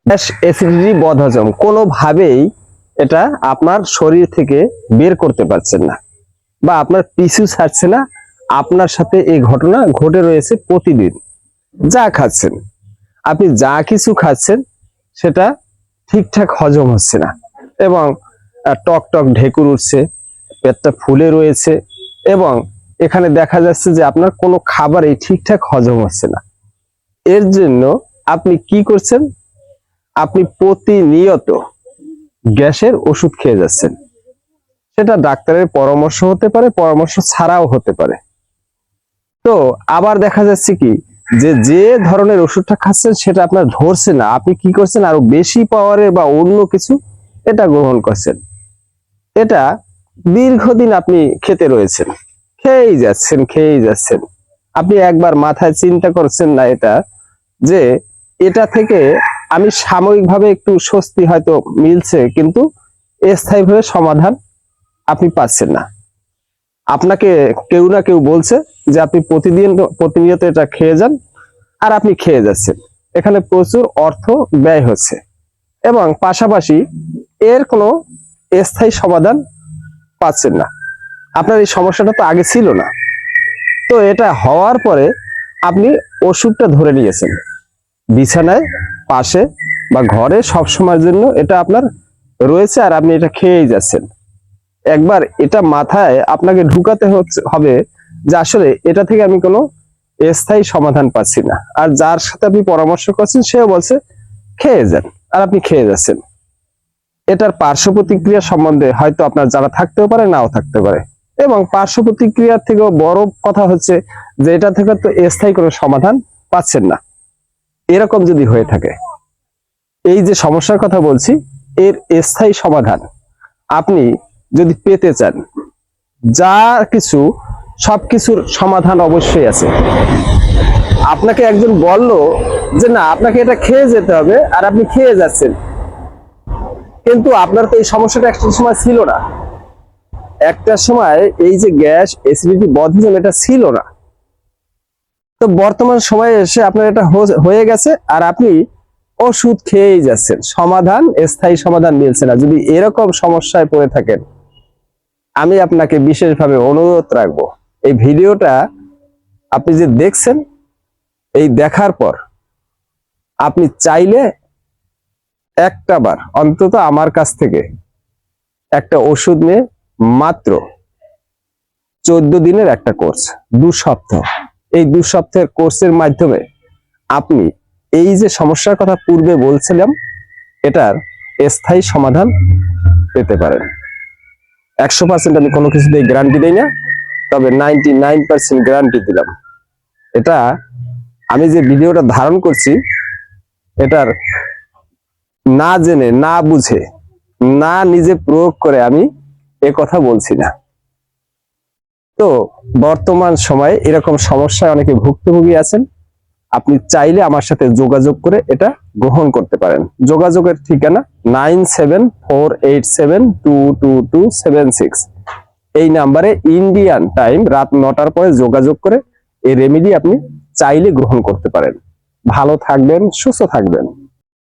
Gas, acidity, বদহজম কোনোভাবেই এটা আপনার শরীর থেকে বের করতে পারছেন না, বা আপনার পিছু ছাড়ছে না। আপনার সাথে এই ঘটনা ঘটে রয়েছে প্রতিদিন। যা খাচ্ছেন, আপনি যা কিছু খাচ্ছেন সেটা ঠিকঠাক হজম হচ্ছে না, এবং টক টক ঢেকুর উঠছে, পেটটা ফুলে রয়েছে, এবং এখানে দেখা যাচ্ছে যে আপনার কোনো খাবারই ঠিকঠাক হজম হচ্ছে না। এর জন্য আপনি কি করছেন? আপনি প্রতিনিয়ত গ্যাসের ওষুধ খেয়ে যাচ্ছেন। সেটা ডাক্তারের পরামর্শ হতে পারে, পরামর্শ ছাড়াও হতে পারে। তো আবার দেখা যাচ্ছে কি, যে ধরনের ওষুধটা খাচ্ছেন সেটা আপনার ধরছে না, আপনি কি করছেন? আরো বেশি পাওয়ারের বা অন্য কিছু এটা গ্রহণ করছেন। এটা দীর্ঘদিন আপনি খেতে রয়েছেন, খেয়েই যাচ্ছেন। আপনি একবার মাথায় চিন্তা করছেন না এটা, যে এটা থেকে আমি সাময়িকভাবে একটু স্বস্তি হয়তো মিলছে, কিন্তু স্থায়ীভাবে সমাধান আপনি পাচ্ছেন না। আপনাকে কেউ না কেউ বলছে যে আপনি প্রতিনিয়ত এটা খেয়ে যান, আর আপনি খেয়ে যাচ্ছেন। এখানে প্রচুর অর্থ ব্যয় হচ্ছে, এবং পাশাপাশি এর কোনো স্থায়ী সমাধান পাচ্ছেন না। আপনার এই সমস্যাটা তো আগে ছিল না। তো এটা হওয়ার পরে আপনি ওষুধটা ধরে নিয়েছেন বিছানায়, পাশে বা ঘরে সব সময়ের জন্য এটা আপনার রয়েছে, আর আপনি এটা খেয়েই যাচ্ছেন। একবার এটা মাথায় আপনাকে ঢুকাতে হবে যে আসলে এটা থেকে আমি কোনো স্থায়ী সমাধান পাচ্ছি না। আর যার সাথে আপনি পরামর্শ করছেন সেও বলছে খেয়ে যান, আর আপনি খেয়ে যাচ্ছেন। এটার পার্শ্ব প্রতিক্রিয়া সম্বন্ধে হয়তো আপনার জানা থাকতেও পারে, নাও থাকতে পারে। এবং পার্শ্ব প্রতিক্রিয়ার থেকেও বড় কথা হচ্ছে যে এটা থেকে তো স্থায়ী কোনো সমাধান পাচ্ছেন না। এরকম যদি হয়ে থাকে, এই যে সমস্যার কথা বলছি, এর স্থায়ী সমাধান আপনি যদি পেতে চান, যা কিছু সবকিছুর সমাধান অবশ্যই আছে। আপনাকে একজন বলল যে না, আপনাকে এটা খেয়ে যেতে হবে, আর আপনি খেয়ে যাচ্ছেন, কিন্তু আপনার তো এই সমস্যাটা একটা সময় ছিল না। একটা সময় এই যে গ্যাস, অ্যাসিডিটি, বদহজম এটা ছিল না। তো বর্তমান সময়ে এসে আপনার এটা হয়ে গেছে, আর আপনি ওষুধ খেয়েই যাচ্ছেন, সমাধান, স্থায়ী সমাধান মিলছে না। যদি এরকম সমস্যায় পড়ে থাকেন, আমি আপনাকে বিশেষভাবে অনুরোধ রাখবো, এই ভিডিওটা আপনি যে দেখছেন, এই দেখার পর আপনি চাইলে একটা বার অন্তত আমার কাছ থেকে একটা ওষুধ নিয়ে, মাত্র 14 দিনের একটা কোর্স, 2 সপ্তাহ, এই 2 সপ্তাহের কোর্সের মাধ্যমে আপনি এই যে সমস্যার কথা পূর্বে বলছিলাম, এটার স্থায়ী সমাধান পেতে পারেন। 100% আমি কোনো কিছুতেই গ্যারান্টি দেই না, তবে 99% গ্যারান্টি দিলাম। এটা আমি যে ভিডিওটা ধারণ করছি, এটার না জেনে, না বুঝে, না নিজে প্রয়োগ করে আমি এ কথা বলছি না। তো বর্তমান সময়ে এরকম সমস্যায় অনেকে ভুক্তভোগী আছেন। আপনি চাইলে আমার সাথে যোগাযোগ করে এটা গ্রহণ করতে পারেন। যোগাযোগের ঠিকানা 9748722276। এই নাম্বারে ইন্ডিয়ান টাইম রাত 9টার পরে যোগাযোগ করে এই রেমেডি আপনি চাইলে গ্রহণ করতে পারেন। ভালো থাকবেন, সুস্থ থাকবেন।